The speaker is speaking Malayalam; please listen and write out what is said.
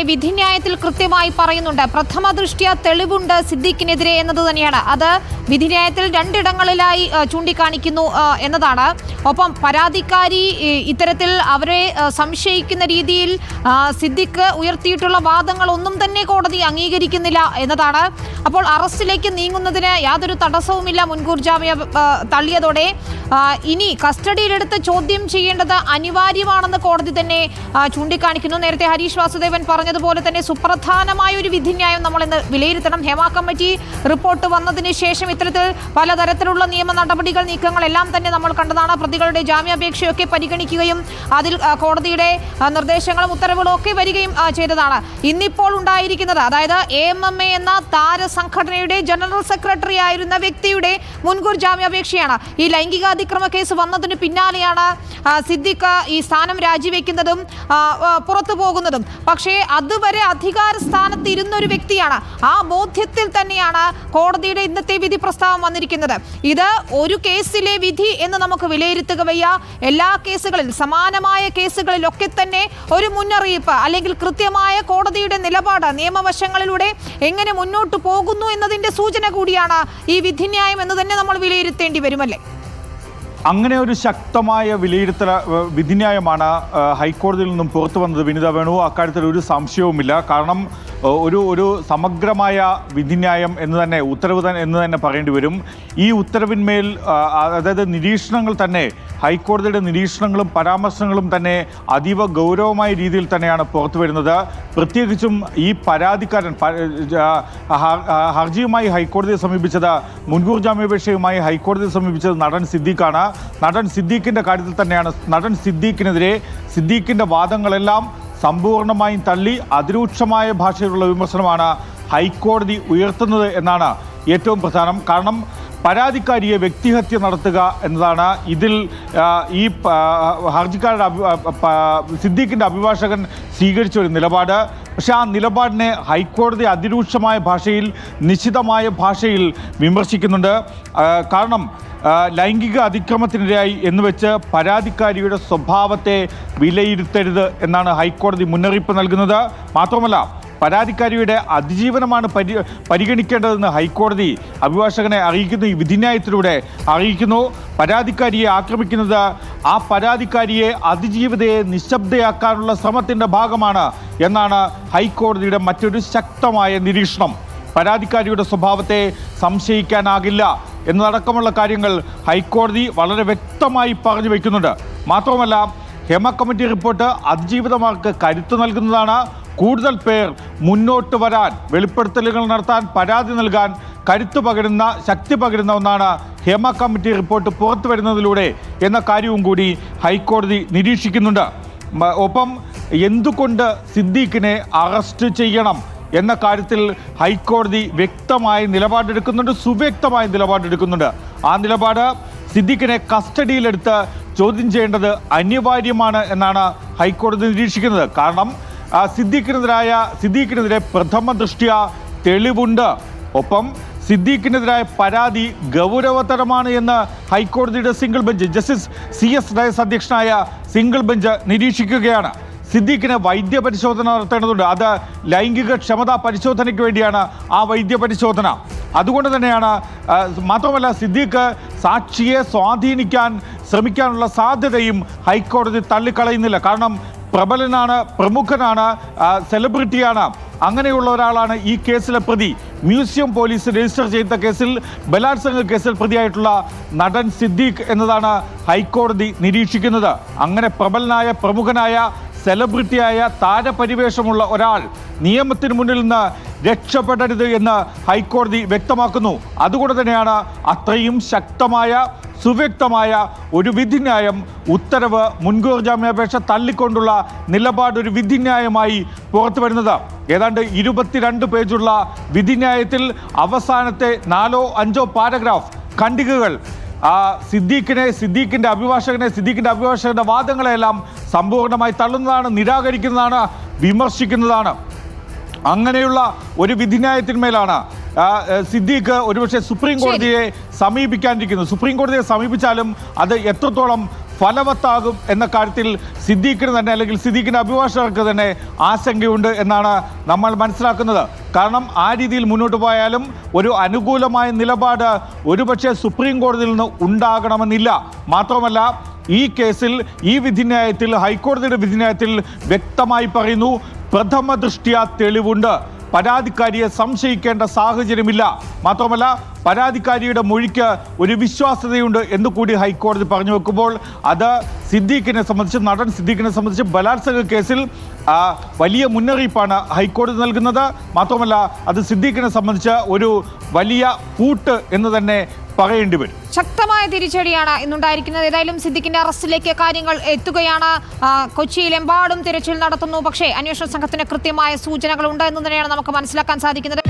വിധിന്യായത്തിൽ കൃത്യമായി പറയുന്നുണ്ട്. പ്രഥമ ദൃഷ്ട്യാ തെളിവുണ്ട് സിദ്ദീഖിനെതിരെ എന്നത് തന്നെയാണ്. അത് വിധിന്യായത്തിൽ രണ്ടിടങ്ങളിലായി ചൂണ്ടിക്കാണിക്കുന്നു എന്നതാണ്. ഒപ്പം പരാതിക്കാരി ഇത്തരത്തിൽ അവരെ സംശയിക്കുന്ന രീതിയിൽ സിദ്ദീഖ് ഉയർത്തിയിട്ടുള്ള വാദങ്ങളൊന്നും തന്നെ കോടതി അംഗീകരിക്കുന്നില്ല എന്നതാണ്. അപ്പോൾ അറസ്റ്റിലേക്ക് നീങ്ങുന്നതിന് യാതൊരു തടസ്സവുമില്ല. മുൻകൂർ ജാമ്യം തള്ളിയതോടെ ഇനി കസ്റ്റഡിയിലെടുത്ത് ചോദ്യം ചെയ്യേണ്ടത് അനിവാര്യമാണെന്ന് കോടതി തന്നെ ചൂണ്ടിക്കാണിക്കുന്നു. നേരത്തെ ഹരീഷ് വാസുദേവൻ പറഞ്ഞതുപോലെ തന്നെ സുപ്രധാനമായ ഒരു വിധിന്യായം നമ്മൾ ഇന്ന് വിലയിരുത്തണം. ഹേമ കമ്മിറ്റി റിപ്പോർട്ട് വന്നതിന് ശേഷം ഇത്തരത്തിൽ പലതരത്തിലുള്ള നിയമ നടപടികൾ നീക്കങ്ങളെല്ലാം തന്നെ നമ്മൾ കണ്ടതാണ്. പ്രതികളുടെ ജാമ്യാപേക്ഷയൊക്കെ പരിഗണിക്കുകയും അതിൽ കോടതിയുടെ നിർദ്ദേശങ്ങളും ഉത്തരവുകളും ഒക്കെ വരികയും ചെയ്തതാണ്. ഇന്നിപ്പോൾ ഉണ്ടായിരിക്കുന്നത് അതായത് AMMA എന്ന താരസംഘടനയുടെ ജനറൽ സെക്രട്ടറി ആയിരുന്ന വ്യക്തിയുടെ മുൻകൂർ ജാമ്യാപേക്ഷയാണ്. ഈ ലൈംഗികാതിക്രമ കേസ് വന്നതിന് പിന്നാലെയാണ് സിദ്ദീഖ് ഈ സ്ഥാനം രാജിവെക്കുന്നതും പുറത്തു പോകുന്നതും. പക്ഷേ അതുവരെ അധികാര സ്ഥാനത്ത് ഇരുന്ന ഒരു വ്യക്തിയാണ്. ആ ബോധ്യത്തിൽ തന്നെയാണ് കോടതിയുടെ ഇന്നത്തെ വിധി പ്രസ്താവം വന്നിരിക്കുന്നത്. ഇത് ഒരു കേസിലെ വിധി എന്ന് നമുക്ക് വിലയിരുത്തുക വയ്യ. എല്ലാ കേസുകളിൽ സമാനമായ കേസുകളിലൊക്കെ തന്നെ ഒരു മുന്നറിയിപ്പ് അല്ലെങ്കിൽ കൃത്യമായ കോടതിയുടെ നിലപാട് നിയമവശങ്ങളിലൂടെ എങ്ങനെ മുന്നോട്ട് പോകുന്നു എന്നതിന്റെ സൂചന കൂടിയാണ് ഈ വിധിന്യായം എന്ന് തന്നെ നമ്മൾ വിലയിരുത്തേണ്ടി വരുമല്ലേ? അങ്ങനെ ഒരു ശക്തമായ വിധിന്യായമാണ് ഹൈക്കോടതിയിൽ നിന്നും പുറത്തു വന്നത് വിനിത വേണു. അക്കാര്യത്തിൽ ഒരു സംശയവുമില്ല. കാരണം ഒരു സമഗ്രമായ വിധിന്യായം എന്ന് തന്നെ ഉത്തരവ് എന്ന് തന്നെ പറയേണ്ടി വരും. ഈ ഉത്തരവിന്മേൽ അതായത് നിരീക്ഷണങ്ങൾ തന്നെ ഹൈക്കോടതിയുടെ നിരീക്ഷണങ്ങളും പരാമർശങ്ങളും തന്നെ അതീവ ഗൗരവമായ രീതിയിൽ തന്നെയാണ് പുറത്തു വരുന്നത്. പ്രത്യേകിച്ചും ഈ പരാതിക്കാരൻ ഹർജിയുമായി ഹൈക്കോടതിയെ സമീപിച്ചത് മുൻകൂർ ജാമ്യാപേക്ഷയുമായി ഹൈക്കോടതിയെ സമീപിച്ചത് നടൻ സിദ്ദീഖാണ്. നടൻ സിദ്ദീഖിൻ്റെ കാര്യത്തിൽ തന്നെയാണ് നടൻ സിദ്ദീഖിൻ്റെ വാദങ്ങളെല്ലാം സമ്പൂർണ്ണമായും തള്ളി അതിരൂക്ഷമായ ഭാഷയിലുള്ള വിമർശനമാണ് ഹൈക്കോടതി ഉയർത്തുന്നത് എന്നാണ് ഏറ്റവും പ്രധാനം. കാരണം പരാതിക്കാരിയെ വ്യക്തിഹത്യ നടത്തുക എന്നതാണ് ഇതിൽ ഈ ഹർജിക്കാരുടെ സിദ്ദീഖിൻ്റെ അഭിഭാഷകൻ സ്വീകരിച്ച ഒരു നിലപാട്. പക്ഷേ ആ നിലപാടിനെ ഹൈക്കോടതി അതിരൂക്ഷമായ ഭാഷയിൽ നിശിതമായ ഭാഷയിൽ വിമർശിക്കുന്നുണ്ട്. കാരണം ലൈംഗിക അതിക്രമത്തിനിരയായി എന്നുവെച്ച് പരാതിക്കാരിയുടെ സ്വഭാവത്തെ വിലയിരുത്തരുത് എന്നാണ് ഹൈക്കോടതി മുന്നറിയിപ്പ് നൽകുന്നത്. മാത്രമല്ല പരാതിക്കാരിയുടെ അതിജീവനമാണ് പരിഗണിക്കേണ്ടതെന്ന് ഹൈക്കോടതി അഭിഭാഷകനെ അറിയിക്കുന്നു. ഈ വിധിന്യായത്തിലൂടെ അറിയിക്കുന്നു. പരാതിക്കാരിയെ ആക്രമിക്കുന്നത് ആ പരാതിക്കാരിയെ അതിജീവിതയെ നിശബ്ദയാക്കാനുള്ള ശ്രമത്തിൻ്റെ ഭാഗമാണ് എന്നാണ് ഹൈക്കോടതിയുടെ മറ്റൊരു ശക്തമായ നിരീക്ഷണം. പരാതിക്കാരിയുടെ സ്വഭാവത്തെ സംശയിക്കാനാകില്ല എന്നതടക്കമുള്ള കാര്യങ്ങൾ ഹൈക്കോടതി വളരെ വ്യക്തമായി പറഞ്ഞു വയ്ക്കുന്നുണ്ട്. മാത്രമല്ല ഹേമ കമ്മിറ്റി റിപ്പോർട്ട് അതിജീവിതമാർക്ക് കരുത്ത് നൽകുന്നതാണ്. കൂടുതൽ പേർ മുന്നോട്ട് വരാൻ, വെളിപ്പെടുത്തലുകൾ നടത്താൻ, പരാതി നൽകാൻ കരുത്ത് പകരുന്ന, ശക്തി പകരുന്ന ഒന്നാണ് ഹേമ കമ്മിറ്റി റിപ്പോർട്ട് പുറത്തു വരുന്നതിലൂടെ എന്ന കാര്യവും കൂടി ഹൈക്കോടതി നിരീക്ഷിക്കുന്നുണ്ട്. ഒപ്പം എന്തുകൊണ്ട് സിദ്ദീഖിനെ അറസ്റ്റ് ചെയ്യണം എന്ന കാര്യത്തിൽ ഹൈക്കോടതി വ്യക്തമായ നിലപാടെടുക്കുന്നുണ്ട്, സുവ്യക്തമായ നിലപാടെടുക്കുന്നുണ്ട്. ആ നിലപാട് സിദ്ദീഖിനെ കസ്റ്റഡിയിലെടുത്ത് ചോദ്യം ചെയ്യേണ്ടത് അനിവാര്യമാണ് എന്നാണ് ഹൈക്കോടതി നിരീക്ഷിക്കുന്നത്. കാരണം സിദ്ദീഖിനെതിരെ പ്രഥമ ദൃഷ്ട്യാ തെളിവുണ്ട്. ഒപ്പം സിദ്ദീഖിനെതിരായ പരാതി ഗൗരവതരമാണ് എന്ന് ഹൈക്കോടതിയുടെ single bench justice CS Dias അധ്യക്ഷനായ സിംഗിൾ ബെഞ്ച് നിരീക്ഷിക്കുകയാണ്. സിദ്ദീഖിന് വൈദ്യപരിശോധന നടത്തേണ്ടതുണ്ട്. അത് ലൈംഗിക ക്ഷമതാ പരിശോധനയ്ക്ക് വേണ്ടിയാണ് ആ വൈദ്യപരിശോധന. അതുകൊണ്ട് തന്നെയാണ് മാത്രമല്ല സിദ്ദീഖ് സാക്ഷിയെ സ്വാധീനിക്കാൻ ശ്രമിക്കാനുള്ള സാധ്യതയും ഹൈക്കോടതി തള്ളിക്കളയുന്നില്ല. കാരണം പ്രബലനാണ്, പ്രമുഖനാണ്, സെലിബ്രിറ്റിയാണ്. അങ്ങനെയുള്ള ഒരാളാണ് ഈ കേസിലെ പ്രതി. മ്യൂസിയം പോലീസ് രജിസ്റ്റർ ചെയ്ത കേസിൽ ബലാത്സംഗ കേസിൽ പ്രതിയായിട്ടുള്ള നടൻ സിദ്ദീഖ് എന്നതാണ് ഹൈക്കോടതി നിരീക്ഷിക്കുന്നത്. അങ്ങനെ പ്രബലനായ, പ്രമുഖനായ, സെലിബ്രിറ്റിയായ, താരപരിവേഷമുള്ള ഒരാൾ നിയമത്തിന് മുന്നിൽ നിന്ന് രക്ഷപ്പെടരുത് എന്ന് ഹൈക്കോടതി വ്യക്തമാക്കുന്നു. അതുകൊണ്ട് തന്നെയാണ് അത്രയും ശക്തമായ, സുവ്യക്തമായ ഒരു വിധിന്യായം, ഉത്തരവ്, മുൻകൂർ ജാമ്യാപേക്ഷ തള്ളിക്കൊണ്ടുള്ള നിലപാട് ഒരു വിധിന്യായമായി പുറത്തു വരുന്നത്. ഏതാണ്ട് 22 പേജുള്ള വിധിന്യായത്തിൽ അവസാനത്തെ 4-5 പാരഗ്രാഫ് ഖണ്ഡികകൾ സിദ്ദീഖിൻ്റെ അഭിഭാഷകന്റെ വാദങ്ങളെല്ലാം സമ്പൂർണ്ണമായി തള്ളുന്നതാണ്, നിരാകരിക്കുന്നതാണ്, വിമർശിക്കുന്നതാണ്. അങ്ങനെയുള്ള ഒരു വിധിന്യായത്തിന്മേലാണ് സിദ്ദീഖ് ഒരുപക്ഷെ സുപ്രീം കോടതിയെ സമീപിക്കാനിരിക്കുന്നത്. സുപ്രീം കോടതിയെ സമീപിച്ചാലും അത് എത്രത്തോളം ഫലവത്താകും എന്ന കാര്യത്തിൽ സിദ്ദീഖിന് തന്നെ അല്ലെങ്കിൽ സിദ്ദീഖിൻ്റെ അഭിഭാഷകർക്ക് തന്നെ ആശങ്കയുണ്ട് എന്നാണ് നമ്മൾ മനസ്സിലാക്കുന്നത്. കാരണം ആ രീതിയിൽ മുന്നോട്ട് പോയാലും ഒരു അനുകൂലമായ നിലപാട് ഒരുപക്ഷെ സുപ്രീം കോടതിയിൽ നിന്ന് ഉണ്ടാകണമെന്നില്ല. മാത്രമല്ല ഈ കേസിൽ ഈ വിധിന്യായത്തിൽ ഹൈക്കോടതിയുടെ വിധിന്യായത്തിൽ വ്യക്തമായി പറയുന്നു, പ്രഥമ ദൃഷ്ട്യാ തെളിവുണ്ട്, പരാതിക്കാരിയെ സംശയിക്കേണ്ട സാഹചര്യമില്ല. മാത്രമല്ല പരാതിക്കാരിയുടെ മൊഴിക്ക് ഒരു വിശ്വാസ്യതയുണ്ട് എന്ന് കൂടി ഹൈക്കോടതി പറഞ്ഞു വെക്കുമ്പോൾ അത് സിദ്ദീഖിനെ സംബന്ധിച്ച്, നടൻ സിദ്ദീഖിനെ സംബന്ധിച്ച് ബലാത്സംഗ കേസിൽ വലിയ മുന്നറിയിപ്പാണ് ഹൈക്കോടതി നൽകുന്നത്. മാത്രമല്ല അത് സിദ്ദീഖിനെ സംബന്ധിച്ച് ഒരു വലിയ പൂട്ട് എന്ന് തന്നെ പറയേണ്ടി വരും. ശക്തമായ തിരിച്ചടിയാണ് ഇന്നുണ്ടായിരിക്കുന്നത്. ഏതായാലും സിദ്ദീഖിന്റെ അറസ്റ്റിലേക്ക് കാര്യങ്ങൾ എത്തുകയാണ്. കൊച്ചിയിലെമ്പാടും തിരച്ചിൽ നടത്തുന്നു. പക്ഷേ അന്വേഷണ സംഘത്തിന് കൃത്യമായ സൂചനകൾ ഉണ്ട് എന്ന് തന്നെയാണ് നമുക്ക് മനസ്സിലാക്കാൻ സാധിക്കുന്നത്.